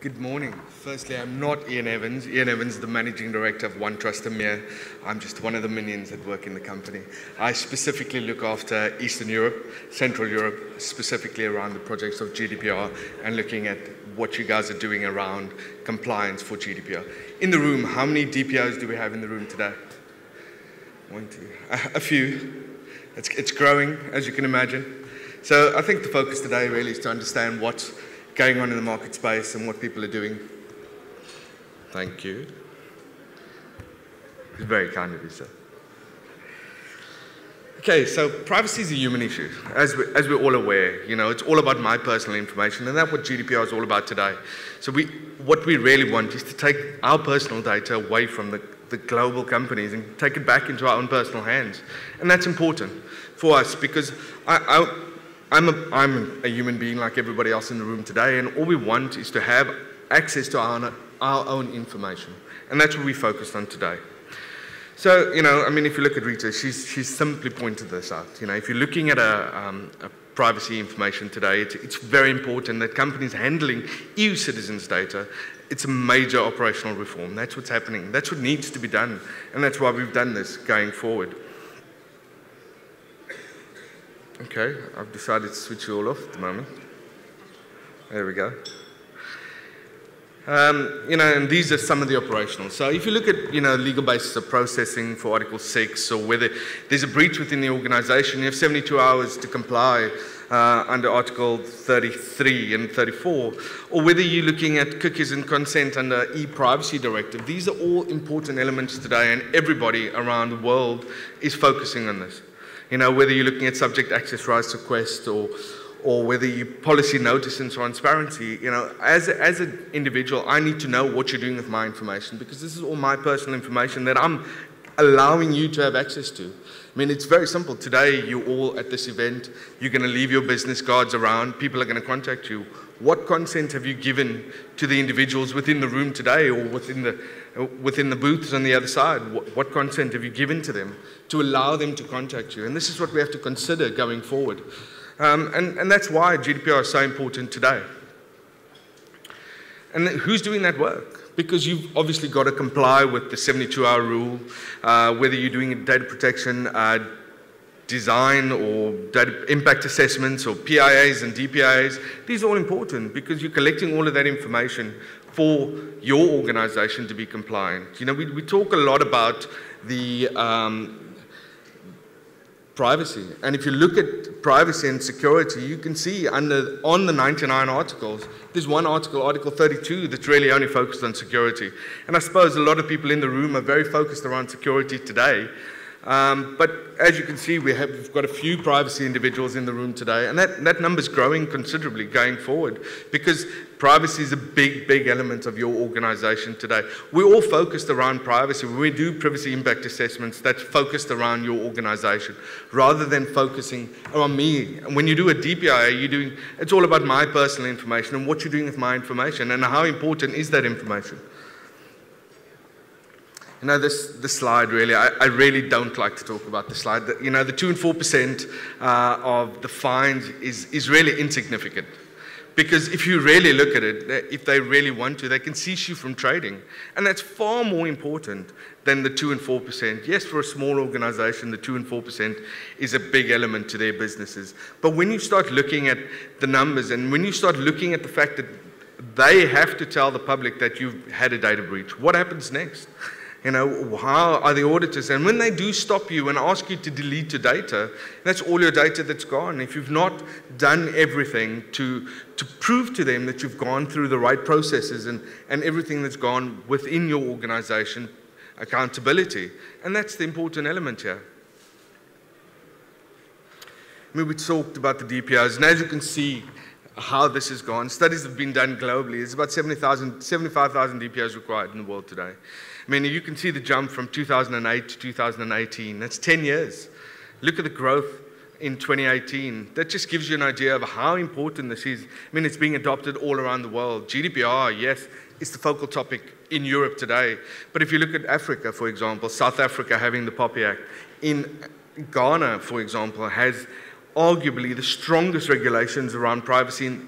Good morning. Firstly, I'm not Ian Evans. Ian Evans is the Managing Director of OneTrust EMEA. I'm just one of the minions that work in the company. I specifically look after Eastern Europe, Central Europe, specifically around the projects of GDPR and looking at what you guys are doing around compliance for GDPR. In the room, how many DPOs do we have in the room today? One, two, a few. It's growing, as you can imagine. So I think the focus today really is to understand what's going on in the market space and what people are doing. Thank you. It's very kind of you, sir. Okay, so privacy is a human issue, as we're all aware. You know, it's all about my personal information, and that's what GDPR is all about today. So what we really want is to take our personal data away from the global companies and take it back into our own personal hands. And that's important for us because I'm a human being like everybody else in the room today, and all we want is to have access to our own information. And that's what we focused on today. So, you know, I mean, if you look at Rita, she's simply pointed this out. You know, if you're looking at a privacy information today, it's very important that companies handling EU citizens' data, it's a major operational reform. That's what's happening. That's what needs to be done. And that's why we've done this going forward. Okay, I've decided to switch you all off at the moment. There we go. You know, and these are some of the operational. So if you look at, you know, legal basis of processing for Article 6, or whether there's a breach within the organization, you have 72 hours to comply under Article 33 and 34, or whether you're looking at cookies and consent under e-privacy directive. These are all important elements today, and everybody around the world is focusing on this. You know, whether you're looking at subject access rights request or whether you policy notice and transparency, you know, as an individual, I need to know what you're doing with my information because this is all my personal information that I'm allowing you to have access to. I mean, it's very simple. Today, you're all at this event. You're going to leave your business cards around. People are going to contact you. What consent have you given to the individuals within the room today or within the booths on the other side? What consent have you given to them to allow them to contact you? And this is what we have to consider going forward. And that's why GDPR is so important today. And who's doing that work? Because you've obviously got to comply with the 72-hour rule, whether you're doing data protection, design, or data impact assessments, or PIAs and DPIAs. These are all important because you're collecting all of that information for your organization to be compliant. You know, we talk a lot about the privacy. And if you look at privacy and security, you can see on the 99 articles, there's one article, Article 32, that's really only focused on security. And I suppose a lot of people in the room are very focused around security today. But as you can see, we've got a few privacy individuals in the room today, and that number's growing considerably going forward because privacy is a big, big element of your organization today. We're all focused around privacy. When we do privacy impact assessments, that's focused around your organization rather than focusing on me. And when you do a DPIA, it's all about my personal information and what you're doing with my information and how important is that information. You know, this slide really, I really don't like to talk about this slide. You know, the 2 and 4% of the fines is really insignificant. Because if you really look at it, if they really want to, they can cease you from trading. And that's far more important than the 2 and 4%. Yes, for a small organization, the 2 and 4% is a big element to their businesses. But when you start looking at the numbers and when you start looking at the fact that they have to tell the public that you've had a data breach, what happens next? You know, how are the auditors? And when they do stop you and ask you to delete your data, that's all your data that's gone. If you've not done everything to prove to them that you've gone through the right processes and everything that's gone within your organization, accountability. And that's the important element here. I mean, we talked about the DPOs, and as you can see, how this has gone. Studies have been done globally. There's about 75,000 DPOs required in the world today. I mean, you can see the jump from 2008 to 2018. That's 10 years. Look at the growth in 2018. That just gives you an idea of how important this is. I mean, it's being adopted all around the world. GDPR, yes, it's the focal topic in Europe today. But if you look at Africa, for example, South Africa having the POPI Act. In Ghana, for example, has arguably the strongest regulations around privacy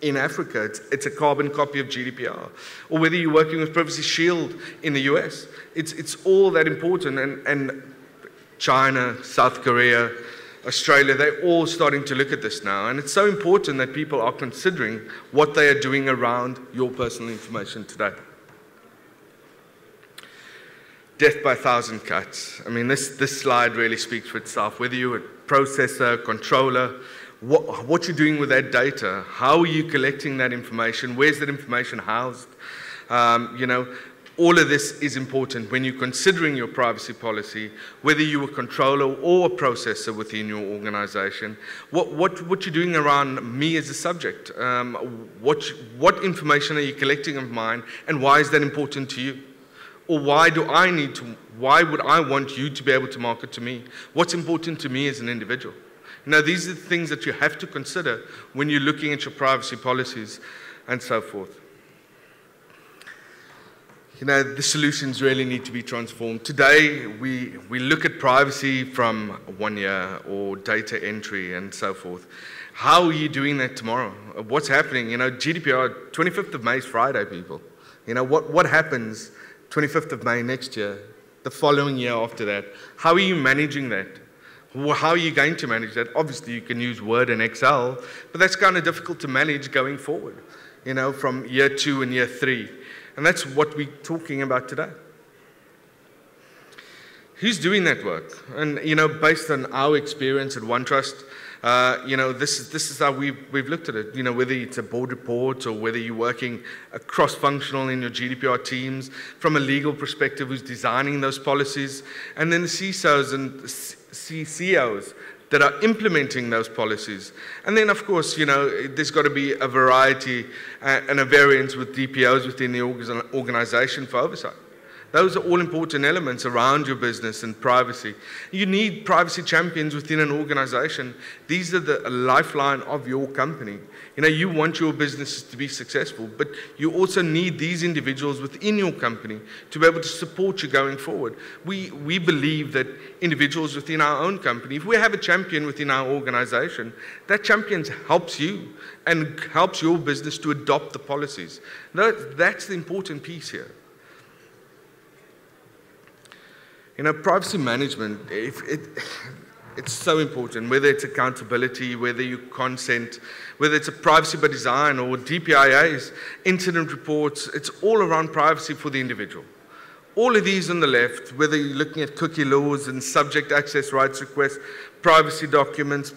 in Africa, it's a carbon copy of GDPR. Or whether you're working with Privacy Shield in the US, it's all that important. And China, South Korea, Australia, they're all starting to look at this now. And it's so important that people are considering what they are doing around your personal information today. Death by 1,000 cuts. I mean, this slide really speaks for itself. Whether you're a processor, controller, what you're doing with that data, how are you collecting that information, where's that information housed? All of this is important when you're considering your privacy policy, whether you're a controller or a processor within your organization. What you're doing around me as a subject, what information are you collecting of mine, and why is that important to you? Or why would I want you to be able to market to me? What's important to me as an individual? These are the things that you have to consider when you're looking at your privacy policies and so forth. The solutions really need to be transformed. Today, we look at privacy from 1 year or data entry and so forth. How are you doing that tomorrow? What's happening? GDPR, 25th of May is Friday, people. What happens 25th of May next year, the following year after that? How are you managing that? How are you going to manage that? Obviously, you can use Word and Excel, but that's kind of difficult to manage going forward, from year 2 and year 3. And that's what we're talking about today. Who's doing that work? And, based on our experience at OneTrust, this is how we've looked at it. Whether it's a board report or whether you're working cross-functional in your GDPR teams, from a legal perspective, who's designing those policies, and then the CISOs and CCOs that are implementing those policies. And then, of course, there's got to be a variety and a variance with DPOs within the organization for oversight. Those are all important elements around your business and privacy. You need privacy champions within an organization. These are the lifeline of your company. You want your businesses to be successful, but you also need these individuals within your company to be able to support you going forward. We believe that individuals within our own company, if we have a champion within our organization, that champion helps you and helps your business to adopt the policies. That's the important piece here. Privacy management, it's so important, whether it's accountability, whether you consent, whether it's a privacy by design or DPIAs, incident reports, it's all around privacy for the individual. All of these on the left, whether you're looking at cookie laws and subject access rights requests, privacy documents,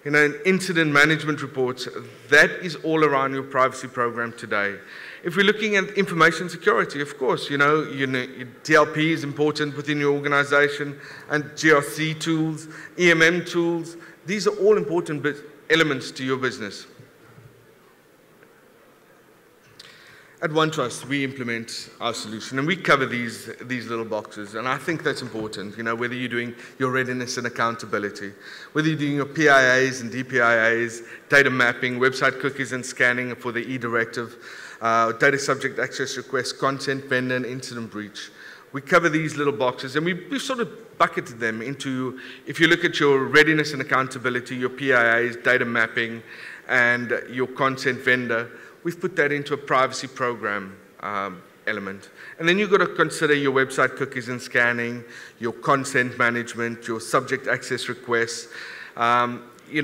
incident management reports, that is all around your privacy program today. If we're looking at information security, of course, DLP is important within your organization, and GRC tools, EMM tools, these are all important elements to your business. At OneTrust, we implement our solution, and we cover these little boxes, and I think that's important, whether you're doing your readiness and accountability, whether you're doing your PIAs and DPIAs, data mapping, website cookies and scanning for the E-directive, data subject access requests, consent, vendor, and incident breach. We cover these little boxes, and we've sort of bucketed them into, if you look at your readiness and accountability, your PIAs, data mapping, and your consent vendor, we've put that into a privacy program element. And then you've got to consider your website cookies and scanning, your consent management, your subject access requests. We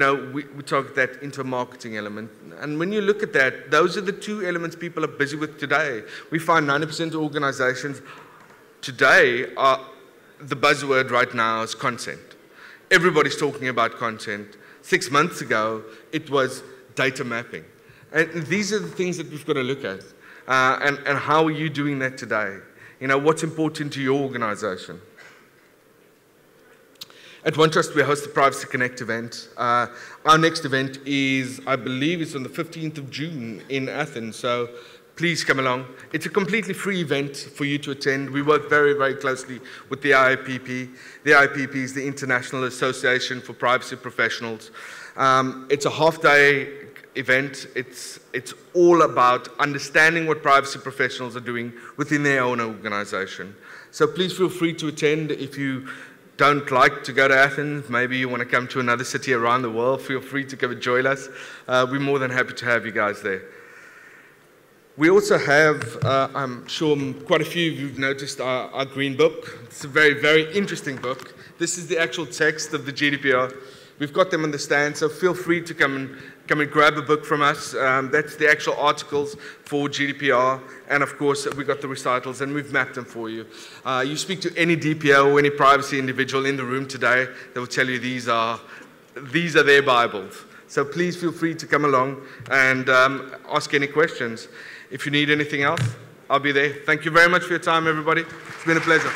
talk that into a marketing element. And when you look at that, those are the two elements people are busy with today. We find 90% of organizations today the buzzword right now is consent. Everybody's talking about consent. 6 months ago, it was data mapping. And these are the things that we've got to look at. And how are you doing that today? What's important to your organization? At OneTrust, we host the Privacy Connect event. Our next event is, I believe, it's on the 15th of June in Athens. So please come along. It's a completely free event for you to attend. We work very, very closely with the IIPP. The IIPP is the International Association for Privacy Professionals. It's a half-day event. It's all about understanding what privacy professionals are doing within their own organization. So please feel free to attend. If you don't like to go to Athens, maybe you want to come to another city around the world, feel free to come and join us. We're more than happy to have you guys there. We also have, I'm sure quite a few of you have noticed our green book. It's a very, very interesting book. This is the actual text of the GDPR. We've got them on the stand, so feel free to come and grab a book from us. That's the actual articles for GDPR. And of course, we've got the recitals, and we've mapped them for you. You speak to any DPO or any privacy individual in the room today, they will tell you these are their Bibles. So please feel free to come along and ask any questions. If you need anything else, I'll be there. Thank you very much for your time, everybody. It's been a pleasure.